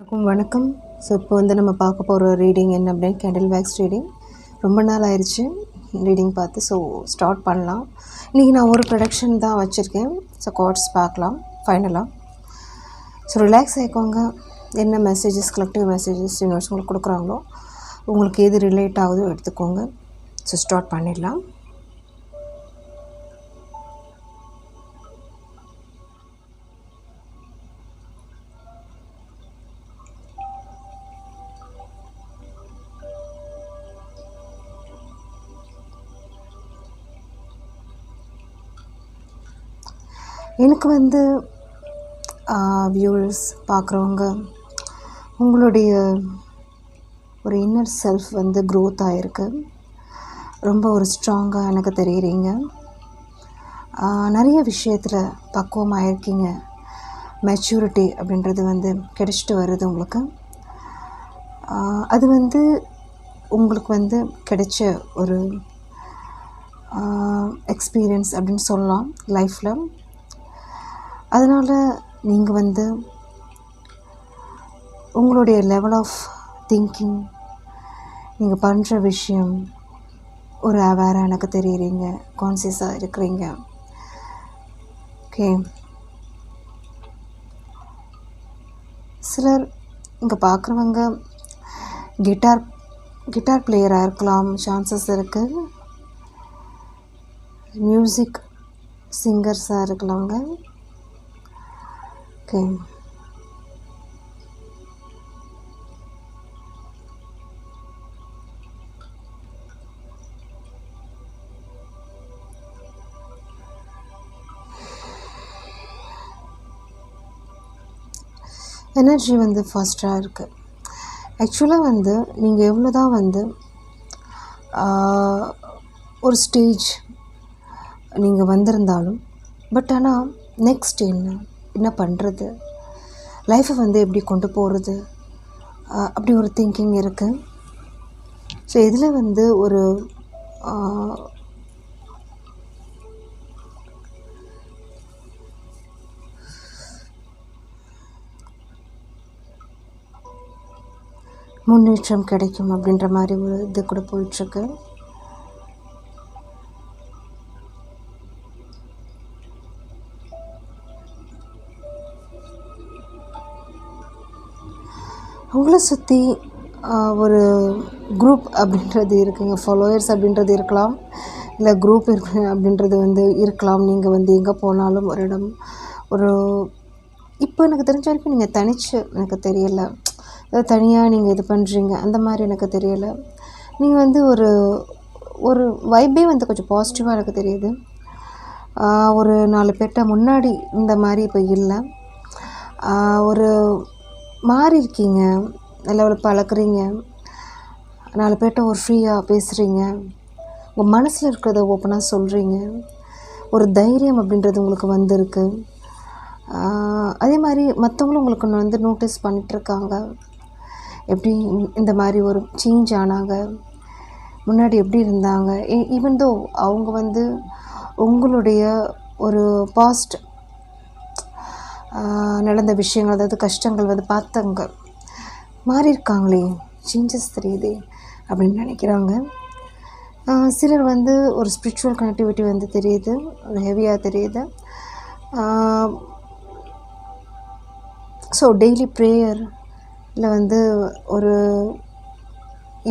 வணக்கம். ஸோ இப்போ நம்ம பார்க்க போகிற ரீடிங் என்ன அப்படின்னு கேண்டில் வேக்ஸ் ரீடிங். ரொம்ப நாள் ஆயிடுச்சு ரீடிங் பார்த்து. ஸோ ஸ்டார்ட் பண்ணலாம். இன்றைக்கி நான் ஒரு ப்ரொடக்ஷன் தான் வச்சுருக்கேன். ஸோ கார்ட்ஸ் பார்க்கலாம் ஃபைனலாக. ஸோ ரிலாக்ஸ் ஆகிக்கோங்க. என்ன மெசேஜஸ், கலெக்டிவ் மெசேஜஸ் யூனிவர்ஸ் உங்களுக்கு கொடுக்குறாங்களோ உங்களுக்கு எது ரிலேட் ஆகுதோ எடுத்துக்கோங்க. ஸோ ஸ்டார்ட் பண்ணிடலாம். எனக்கு வியூவர்ஸ் பார்க்குறவங்க உங்களுடைய ஒரு இன்னர் செல்ஃப் க்ரோத் ஆகிருக்கு. ரொம்ப ஒரு ஸ்ட்ராங்காக எனக்கு தெரியுறீங்க. நிறைய விஷயத்தில் பக்குவமாக இருக்கீங்க. மெச்சூரிட்டி அப்படின்றது கிடைச்சிட்டு வருது உங்களுக்கு. அது உங்களுக்கு கிடைச்ச ஒரு எக்ஸ்பீரியன்ஸ் அப்படின்னு சொல்லலாம் லைஃப்பில். அதனால் நீங்கள் உங்களுடைய லெவல் ஆஃப் திங்கிங், நீங்கள் பண்ணுற விஷயம் ஒரு அவேராக எனக்கு தெரியுறீங்க, கான்சியஸாக இருக்கிறீங்க. ஓகே, சிலர் இங்கே பார்க்குறவங்க கிட்டார் பிளேயராக இருக்கலாம், சான்சஸ் இருக்குது. மியூசிக் சிங்கர்ஸாக இருக்கலாங்க. ஓகே, எனர்ஜி ஃபாஸ்ட்டாக இருக்குது. ஆக்சுவலாக நீங்கள் எவ்வளோ தான் ஒரு ஸ்டேஜ் நீங்கள் வந்திருந்தாலும், பட் ஆனால் நெக்ஸ்ட் என்ன பண்ணுறது, லைஃப்பை எப்படி கொண்டு போகிறது, அப்படி ஒரு திங்கிங் இருக்குது. ஸோ இதில் ஒரு முன்னேற்றம் கிடைக்கும் அப்படின்ற மாதிரி ஒரு இது கூட போயிட்டுருக்கு. உங்களை சுற்றி ஒரு குரூப் அப்படின்றது இருக்குங்க, ஃபாலோயர்ஸ் அப்படின்றது இருக்கலாம், இல்லை குரூப் இருக்கு அப்படின்றது இருக்கலாம். நீங்கள் எங்கே போனாலும் ஒரு இடம் ஒரு இப்போ எனக்கு தெரிஞ்ச வரைக்கும் நீங்கள் தனிச்சு எனக்கு தெரியலை, தனியாக நீங்கள் இது பண்ணுறீங்க அந்த மாதிரி எனக்கு தெரியலை. நீங்கள் ஒரு ஒரு வைப்பே கொஞ்சம் பாசிட்டிவாக எனக்கு தெரியுது. ஒரு 4 பேர்கிட்ட முன்னாடி இந்த மாதிரி இப்போ இல்லை, ஒரு மாறி இருக்கீங்க, நல்லா ஒரு பழக்கிறீங்க, 4 பேர்கிட்ட ஒரு ஃப்ரீயாக பேசுகிறீங்க, உங்கள் மனசில் இருக்கிறத ஓப்பனாக சொல்கிறீங்க, ஒரு தைரியம் அப்படின்றது உங்களுக்கு வந்திருக்கு. அதே மாதிரி மற்றவங்களும் உங்களுக்கு நோட்டீஸ் பண்ணிகிட்ருக்காங்க, எப்படி இந்த மாதிரி ஒரு சேஞ்ச் ஆனாங்க, முன்னாடி எப்படி இருந்தாங்க. ஈவன் தோ அவங்க உங்களுடைய ஒரு பாஸ்ட் நடந்த விஷயங்கள், அதாவது கஷ்டங்கள் பார்த்தவங்க மாறி இருக்காங்களே, சேஞ்சஸ் தெரியுதே அப்படின்னு நினைக்கிறாங்க. சிலர் ஒரு ஸ்பிரிச்சுவல் கனெக்டிவிட்டி தெரியுது, ஒரு ஹெவியாக தெரியுது. ஸோ டெய்லி ப்ரேயர் இல்லை ஒரு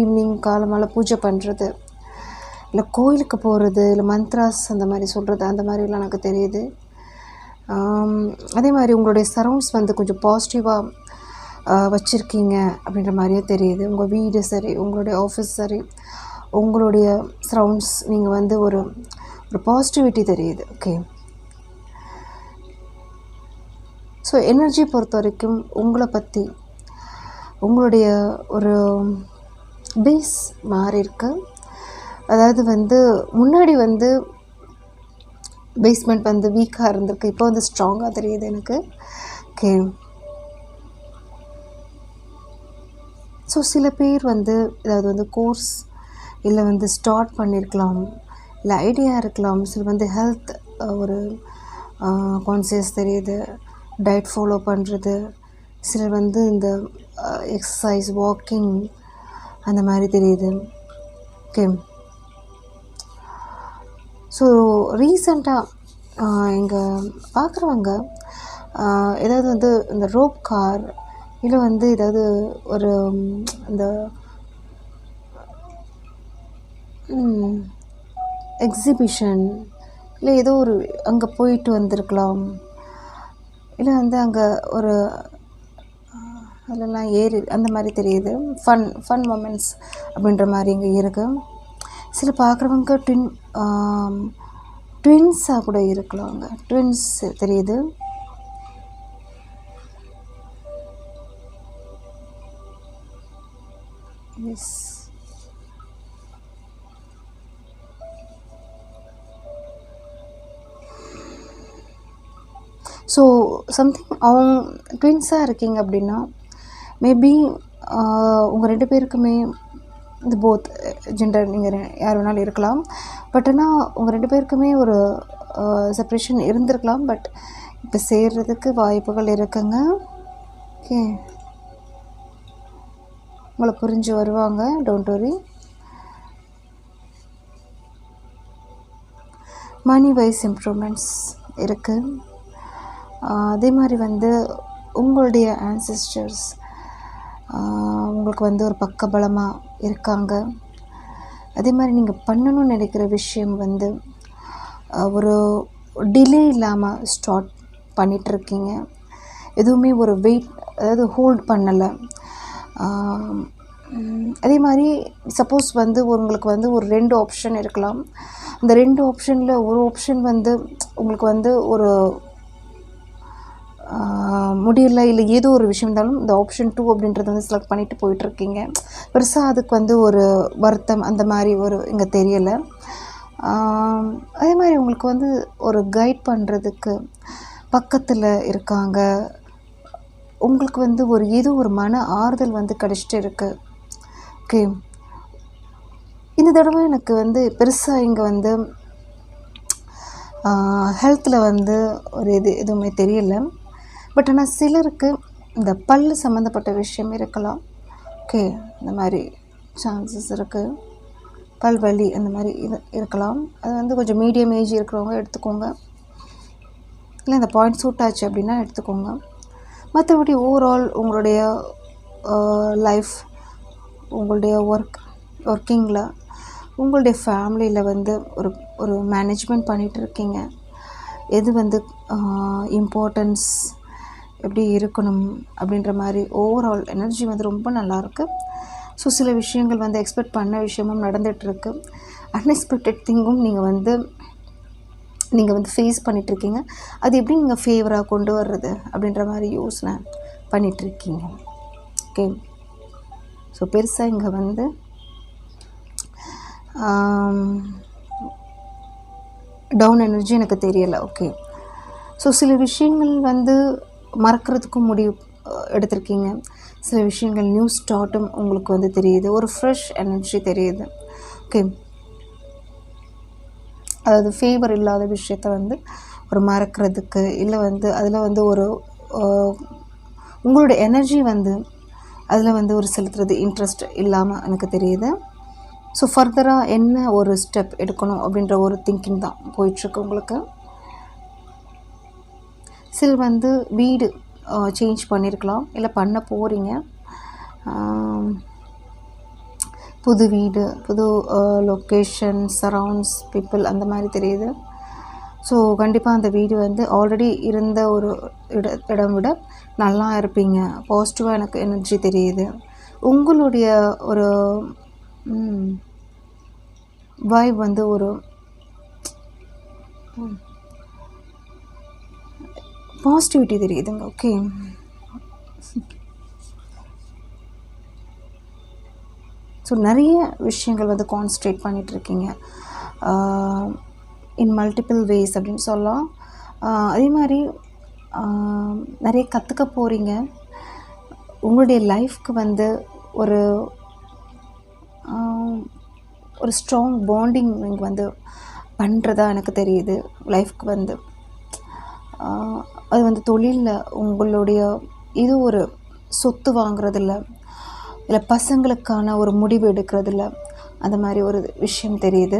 ஈவினிங் காலமால் பூஜை பண்ணுறது, இல்லை கோயிலுக்கு போகிறது, இல்லை மந்த்ராஸ் அந்த மாதிரி சொல்கிறது, அந்த மாதிரிலாம் எனக்கு தெரியுது. அதே மாதிரி உங்களுடைய சரவுண்ட்ஸ் கொஞ்சம் பாசிட்டிவாக வச்சுருக்கீங்க அப்படின்ற மாதிரியும் தெரியுது. உங்கள் வீடு சரி, உங்களுடைய ஆஃபீஸ் சரி, உங்களுடைய சரவுண்ட்ஸ் நீங்கள் ஒரு பாசிட்டிவிட்டி தெரியுது. ஓகே, ஸோ எனர்ஜி பொறுத்த வரைக்கும் உங்களை பற்றி உங்களுடைய ஒரு பேஸ் மாறி இருக்கு. அதாவது முன்னாடி பேஸ்மெண்ட் வீக்காக இருந்திருக்கு, இப்போ ஸ்ட்ராங்காக தெரியுது எனக்கு. ஓகே, ஸோ சில பேர் ஏதாவது கோர்ஸ் இல்லை ஸ்டார்ட் பண்ணியிருக்கலாம், இல்லை ஐடியா இருக்கலாம். சில ஹெல்த் ஒரு கான்சியஸ் தெரியுது, டயட் ஃபாலோ பண்ணுறது, சிலர் வந்து இந்த எக்ஸசைஸ் வாக்கிங் அந்த மாதிரி தெரியுது. ஓகே. ஸோ ரீசண்டாக இங்கே பார்க்குறவங்க ஏதாவது வந்து இந்த ரோப் கார் இல்லை வந்து ஏதாவது ஒரு இந்த எக்ஸிபிஷன் இல்லை ஏதோ ஒரு அங்கே போயிட்டு வந்திருக்கலாம். இல்லை வந்து அங்கே ஒரு அதெல்லாம் ஏறி அந்த மாதிரி தெரியுது. ஃபன் மொமெண்ட்ஸ் அப்படின்ற மாதிரி இங்கே இருக்குது. சில பார்க்குறவங்க ட்வின்ஸாக கூட இருக்கலாம். அங்கே ட்வின்ஸ் தெரியுது. எஸ். ஸோ சம்திங் அவங்க ட்வின்ஸாக இருக்கீங்க அப்படின்னா மேபி உங்கள் 2 பேருக்குமே இந்த போத் ஜெண்டர் நீங்கள் யார் வேணாலும் இருக்கலாம். பட் ஆனால் உங்கள் 2 பேருக்குமே ஒரு செப்ரேஷன் இருந்திருக்கலாம். பட் இப்போ சேர்றதுக்கு வாய்ப்புகள் இருக்குங்க. ஓகே, உங்களை புரிஞ்சு வருவாங்க. Don't worry. Money wise improvements இருக்குது. அதே மாதிரி வந்து உங்களுடைய ஆன்செஸ்டர்ஸ் உங்களுக்கு வந்து ஒரு பக்கபலமாக இருக்காங்க. அதே மாதிரி நீங்கள் பண்ணணும்னு நினைக்கிற விஷயம் வந்து ஒரு டிலே இல்லாமல் ஸ்டார்ட் பண்ணிகிட்ருக்கீங்க. எதுவுமே ஒரு வெயிட் அதாவது ஹோல்ட் பண்ணலை. அதே மாதிரி சப்போஸ் வந்து உங்களுக்கு வந்து ஒரு 2 ஆப்ஷன் இருக்கலாம். அந்த 2 ஆப்ஷனில் ஒரு ஆப்ஷன் வந்து உங்களுக்கு வந்து ஒரு முடியல, இல்லை ஏதோ ஒரு விஷயம் இருந்தாலும் இந்த ஆப்ஷன் 2 அப்படின்றத வந்து செலக்ட் பண்ணிவிட்டு போயிட்டுருக்கீங்க. பெருசாக அதுக்கு வந்து ஒரு வருத்தம் அந்த மாதிரி ஒரு இங்கே தெரியலை. அதே மாதிரி உங்களுக்கு வந்து ஒரு கைட் பண்ணுறதுக்கு பக்கத்தில் இருக்காங்க. உங்களுக்கு வந்து ஒரு ஏதோ ஒரு மன ஆறுதல் வந்து கிடச்சிட்டு இருக்குது. ஓகே, இந்த தடவை எனக்கு வந்து பெருசாக இங்கே வந்து ஹெல்த்தில் வந்து ஒரு எதுவுமே தெரியல. பட் ஆனால் சிலருக்கு இந்த பல் சம்மந்தப்பட்ட விஷயம் இருக்கலாம். ஓகே, இந்த மாதிரி சான்சஸ் இருக்குது. பல் வலி அந்த மாதிரி இருக்கலாம். அது வந்து கொஞ்சம் மீடியம் ஏஜ் இருக்கிறவங்க எடுத்துக்கோங்க. இல்லை இந்த பாயிண்ட் சூட் ஆச்சு அப்படின்னா எடுத்துக்கோங்க. மற்றபடி ஓவரால் உங்களுடைய லைஃப், உங்களுடைய ஒர்க்கிங்கில், உங்களுடைய ஃபேமிலியில் வந்து ஒரு மேனேஜ்மெண்ட் பண்ணிகிட்டு இருக்கீங்க. எது வந்து இம்பார்ட்டன்ஸ் எப்படி இருக்கணும் அப்படின்ற மாதிரி ஓவரால் எனர்ஜி வந்து ரொம்ப நல்லாயிருக்கு. ஸோ சில விஷயங்கள் வந்து எக்ஸ்பெக்ட் பண்ண விஷயமும் நடந்துகிட்ருக்கு. அன்எக்ஸ்பெக்டட் திங்கும் நீங்கள் வந்து ஃபேஸ் பண்ணிகிட்ருக்கீங்க. அது எப்படி நீங்கள் ஃபேவராக கொண்டு வர்றது அப்படின்ற மாதிரி யோசனை பண்ணிகிட்ருக்கீங்க. ஓகே, ஸோ பெருசாக இங்கே வந்து டவுன் எனர்ஜி எனக்கு தெரியலை. ஓகே, ஸோ சில விஷயங்கள் வந்து மறக்கிறதுக்கும் முடிவு எடுத்திருக்கீங்க. சில விஷயங்கள் நியூ ஸ்டார்ட்டும் உங்களுக்கு வந்து தெரியுது. ஒரு ஃப்ரெஷ் எனர்ஜி தெரியுது. ஓகே, அதாவது ஃபேவர் இல்லாத விஷயத்த வந்து ஒரு மறக்கிறதுக்கு, இல்லை வந்து அதில் வந்து ஒரு உங்களோட எனர்ஜி வந்து அதில் வந்து ஒரு செலுத்துறது இன்ட்ரெஸ்ட் இல்லாமல் எனக்கு தெரியுது. ஸோ ஃபர்தராக என்ன ஒரு ஸ்டெப் எடுக்கணும் அப்படின்ற ஒரு திங்கிங் தான் போயிட்டுருக்கு உங்களுக்கு. சிலர் வந்து வீடு சேஞ்ச் பண்ணியிருக்கலாம், இல்லை பண்ண போகிறீங்க. புது வீடு, புது லொக்கேஷன், சரவுண்ட்ஸ், பீப்புள் அந்த மாதிரி தெரியுது. ஸோ கண்டிப்பாக அந்த வீடு வந்து ஆல்ரெடி இருந்த ஒரு இடம் விட நல்லா இருப்பீங்க. பாசிட்டிவாக எனக்கு எனர்ஜி தெரியுது. உங்களுடைய ஒரு வைப் வந்து ஒரு பாசிட்டிவிட்டி தெரியுதுங்க. ஓகே, ஸோ நிறைய விஷயங்கள் வந்து கான்சன்ட்ரேட் பண்ணிகிட்ருக்கீங்க இன் மல்டிபிள் வேஸ் அப்படின்னு சொல்லலாம். அதே மாதிரி நிறைய கற்றுக்க போகிறீங்க. உங்களுடைய லைஃப்க்கு வந்து ஒரு ஸ்ட்ராங் பாண்டிங் நீங்கள் வந்து பண்ணுறதா எனக்கு தெரியுது. லைஃப்க்கு வந்து அது வந்து தொழிலில் உங்களுடைய இது ஒரு சொத்து வாங்குறதில்ல, இல்லை பசங்களுக்கான ஒரு முடிவு எடுக்கிறதில்ல, அந்த மாதிரி ஒரு விஷயம் தெரியுது.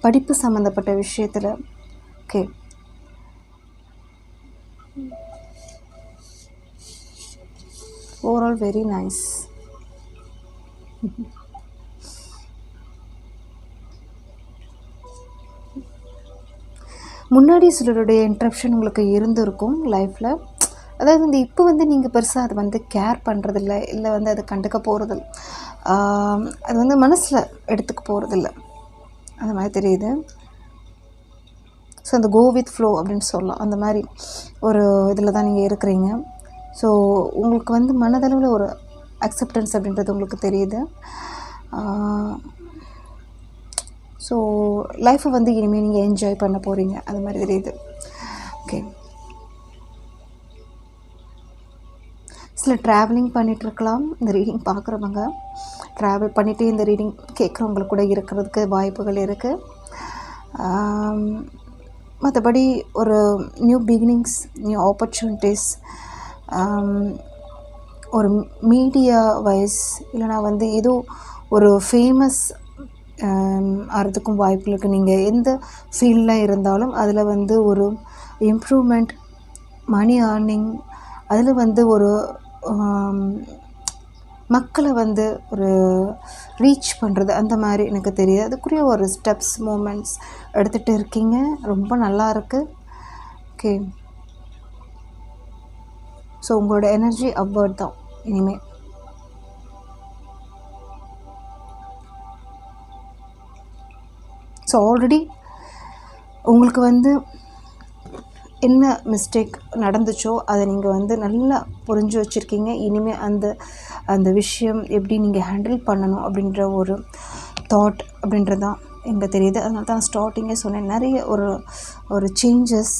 படிப்பு சம்மந்தப்பட்ட விஷயத்தில். Okay, overall very nice. முன்னாடி சிலருடைய இன்ட்ரப்ஷன் உங்களுக்கு இருந்திருக்கும் லைஃப்பில். அதாவது இந்த இப்போ வந்து நீங்கள் பெருசாக அதை வந்து கேர் பண்ணுறதில்ல, இல்லை வந்து அதை கண்டுக்க போகிறதில்ல, அது வந்து மனசில் எடுத்துக்க போகிறதில்ல, அந்த மாதிரி தெரியுது. ஸோ அந்த கோ வித் ஃப்ளோ அப்படின்னு சொல்லலாம். அந்த மாதிரி ஒரு இதில் தான் நீங்கள் இருக்கிறீங்க. ஸோ உங்களுக்கு வந்து மனதளவில் ஒரு அக்செப்டன்ஸ் அப்படின்றது உங்களுக்கு தெரியுது. ஸோ லைஃப்பை வந்து இனிமேல் நீங்கள் என்ஜாய் பண்ண போகிறீங்க, அது மாதிரி தெரியுது. ஓகே, சில ட்ராவலிங் பண்ணிகிட்ருக்கலாம். இந்த ரீடிங் பார்க்குறவங்க ட்ராவல் பண்ணிவிட்டு இந்த ரீடிங் கேட்குறவங்களுக்கு கூட இருக்கிறதுக்கு வாய்ப்புகள் இருக்குது. மற்றபடி ஒரு நியூ பிகினிங்ஸ், நியூ ஆப்பர்ச்சுனிட்டிஸ், ஒரு மீடியா வைஸ் இல்லைனா வந்து ஏதோ ஒரு ஃபேமஸ் ஆகிறதுக்கும் வாய்ப்புகள் இருக்குது. நீங்கள் எந்த ஃபீல்டில் இருந்தாலும் அதில் வந்து ஒரு இம்ப்ரூவ்மெண்ட், மணி ஏர்னிங், அதில் வந்து ஒரு மக்களை வந்து ஒரு ரீச் பண்ணுறது, அந்த மாதிரி எனக்கு தெரியுது. அதுக்குரிய ஒரு ஸ்டெப்ஸ், மூமெண்ட்ஸ் எடுத்துகிட்டு இருக்கீங்க. ரொம்ப நல்லா இருக்குது. ஓகே, ஸோ உங்களோட எனர்ஜி அப்வர்ட் தான் இனிமேல். ஸோ ஆல்ரெடி உங்களுக்கு வந்து என்ன மிஸ்டேக் நடந்துச்சோ அதை நீங்கள் வந்து நல்லா புரிஞ்சு வச்சுருக்கீங்க. இனிமேல் அந்த விஷயம் எப்படி நீங்கள் ஹேண்டில் பண்ணணும் அப்படின்ற ஒரு தாட் அப்படின்றது தான் எங்கே தெரியுது. அதனால தான் ஸ்டார்டிங்கே சொன்னேன், நிறைய ஒரு சேஞ்சஸ்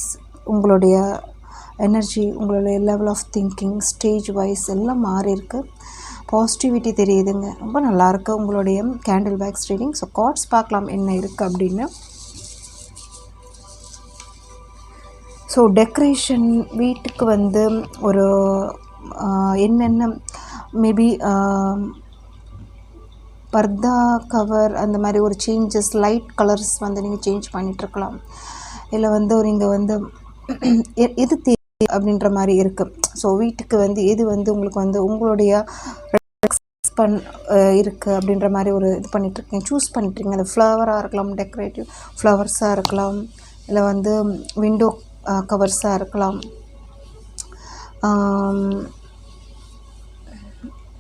உங்களுடைய எனர்ஜி, உங்களுடைய level of thinking, stage wise எல்லாம் மாறி இருக்கு. பாசிட்டிவிட்டி தெரியுதுங்க. ரொம்ப நல்லாயிருக்கு உங்களுடைய candle wax reading. So cards பார்க்கலாம் என்ன இருக்குது அப்படின்னு. ஸோ டெக்கரேஷன், வீட்டுக்கு வந்து ஒரு என்னென்ன மேபி பர்தா கவர், அந்த மாதிரி ஒரு சேஞ்சஸ், லைட் கலர்ஸ் வந்து நீங்கள் சேஞ்ச் பண்ணிகிட்ருக்கலாம். இல்லை வந்து நீங்கள் வந்து எது தேவை அப்படின்ற மாதிரி இருக்குது. ஸோ வீட்டுக்கு வந்து எது வந்து உங்களுக்கு வந்து உங்களுடைய இருக்குது அப்படின்ற மாதிரி ஒரு இது பண்ணிகிட்ருக்கீங்க, சூஸ் பண்ணிட்டுருக்கீங்க. அது ஃப்ளவராக இருக்கலாம், டெக்கரேட்டிவ் ஃப்ளவர்ஸாக இருக்கலாம், இல்லை வந்து விண்டோ கவர்ஸாக இருக்கலாம்,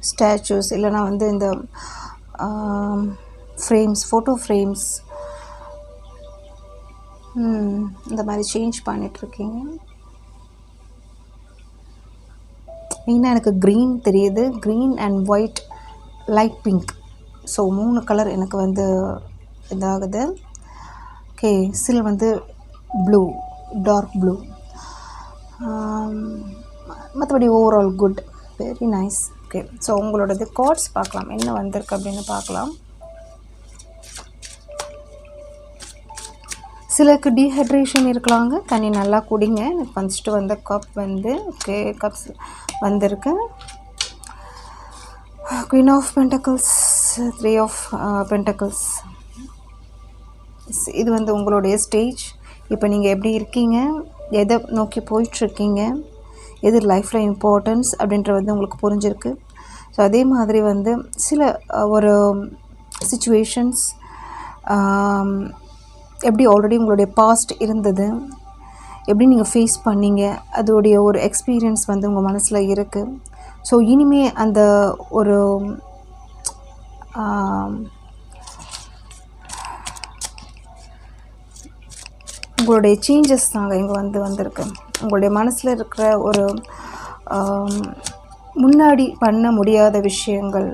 ஸ்டாச்சூஸ், இல்லைனா வந்து இந்த ஃப்ரேம்ஸ், ஃபோட்டோ ஃப்ரேம்ஸ், இந்த மாதிரி சேஞ்ச் பண்ணிகிட்ருக்கீங்க. மெயினாக எனக்கு க்ரீன் தெரியுது, green and white, light pink. So 3 colour எனக்கு வந்து இதாகுது. ஓகே, சில வந்து ப்ளூ, டார்க் ப்ளூ. மற்றபடி overall good, very nice. Okay, so உங்களோடது கார்ட்ஸ் பார்க்கலாம் என்ன வந்திருக்கு அப்படின்னு பார்க்கலாம். சிலருக்கு டீஹைட்ரேஷன் இருக்கலாங்க, தண்ணி நல்லா குடிங்க. எனக்கு ஃபஸ்ட்டு வந்த கப் வந்து ஓகே கப்ஸ் வந்திருக்கு. Queen of pentacles, 3 of pentacles. இது வந்து உங்களுடைய ஸ்டேஜ். இப்போ நீங்கள் எப்படி இருக்கீங்க, எதை நோக்கி போயிட்டுருக்கீங்க, எது லைஃப்பில் இம்பார்ட்டன்ஸ் அப்படின்றது வந்து உங்களுக்கு புரிஞ்சிருக்கு. ஸோ அதே மாதிரி வந்து சில ஒரு சிச்சுவேஷன்ஸ் எப்படி ஆல்ரெடி உங்களுடைய பாஸ்ட் இருந்தது, எப்படி நீங்கள் ஃபேஸ் பண்ணீங்க, அதோடைய ஒரு எக்ஸ்பீரியன்ஸ் வந்து உங்கள் மனசில் இருக்குது. ஸோ இனிமே அந்த ஒரு உங்களுடைய சேஞ்சஸ் தாங்க இங்கே வந்திருக்கு. உங்களுடைய மனசில் இருக்கிற ஒரு முன்னாடி பண்ண முடியாத விஷயங்கள்,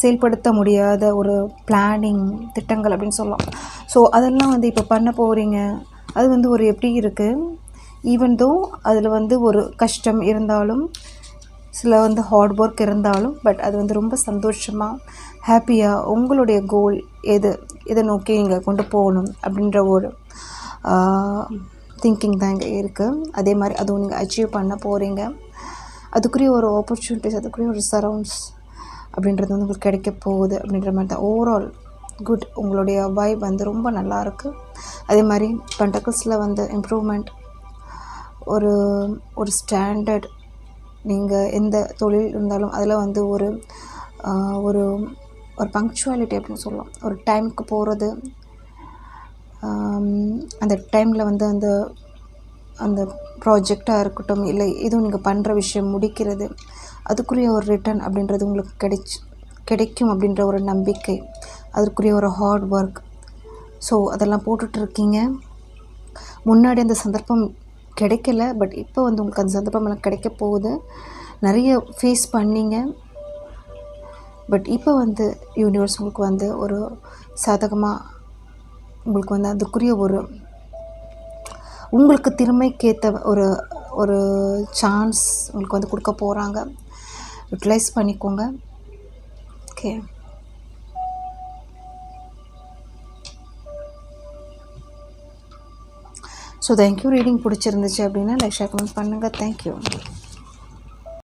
செயல்படுத்த முடியாத ஒரு பிளானிங், திட்டங்கள் அப்படின்னு சொல்லலாம். ஸோ அதெல்லாம் வந்து இப்போ பண்ண போகிறீங்க. அது வந்து ஒரு எப்படி இருக்குது, ஈவன் தோ அதில் வந்து ஒரு கஷ்டம் இருந்தாலும், சில வந்து ஹார்ட் ஒர்க் இருந்தாலும், பட் அது வந்து ரொம்ப சந்தோஷமாக, ஹாப்பியாக உங்களுடைய கோல் எதை நோக்கி நீங்கள் கொண்டு போகணும் அப்படின்ற ஒரு திங்கிங் தான் இங்கே இருக்குது. அதே மாதிரி அதுவும் நீங்கள் அச்சீவ் பண்ண போகிறீங்க. அதுக்குரிய ஒரு ஆப்பர்ச்சுனிட்டிஸ், அதுக்குரிய ஒரு சரவுண்ட்ஸ் அப்படின்றது வந்து உங்களுக்கு கிடைக்க போகுது அப்படின்ற மாதிரி தான். Overall good. உங்களுடைய வைப் வந்து ரொம்ப நல்லாயிருக்கு. அதே மாதிரி பென்டக்கிள்ஸில் வந்து இம்ப்ரூவ்மெண்ட், ஒரு ஒரு ஸ்டாண்டர்ட், நீங்கள் எந்த தொழில் இருந்தாலும் அதில் வந்து ஒரு ஒரு ஒரு பங்க்சுவாலிட்டி அப்படின்னு சொல்லலாம். ஒரு டைமுக்கு போகிறது, அந்த டைமில் வந்து அந்த அந்த ப்ராஜெக்டாக இருக்கட்டும், இல்லை எதுவும் நீங்கள் பண்ணுற விஷயம் முடிக்கிறது, அதுக்குரிய ஒரு ரிட்டர்ன் அப்படின்றது உங்களுக்கு கிடைக்கும் அப்படின்ற ஒரு நம்பிக்கை, அதற்குரிய ஒரு ஹார்ட் ஒர்க். ஸோ அதெல்லாம் போட்டுட்ருக்கீங்க. முன்னாடி அந்த சந்தர்ப்பம் கிடைக்கல, பட் இப்போ வந்து உங்களுக்கு அந்த சந்தர்ப்பம் எல்லாம் கிடைக்க போகுது. நிறைய ஃபேஸ் பண்ணிங்க, பட் இப்போ வந்து யூனிவர்ஸ் உங்களுக்கு வந்து ஒரு சாதகமாக உங்களுக்கு வந்து அதுக்குரிய ஒரு உங்களுக்கு திறமைக்கேற்ற ஒரு ஒரு சான்ஸ் உங்களுக்கு வந்து கொடுக்க போகிறாங்க. யூட்டிலைஸ் பண்ணிக்கோங்க. ஓகே. So thank you. ரீடிங் பிடிச்சிருந்துச்சு அப்படின்னா லைக், ஷேர், கமெண்ட் பண்ணுங்கள். தேங்க்யூ.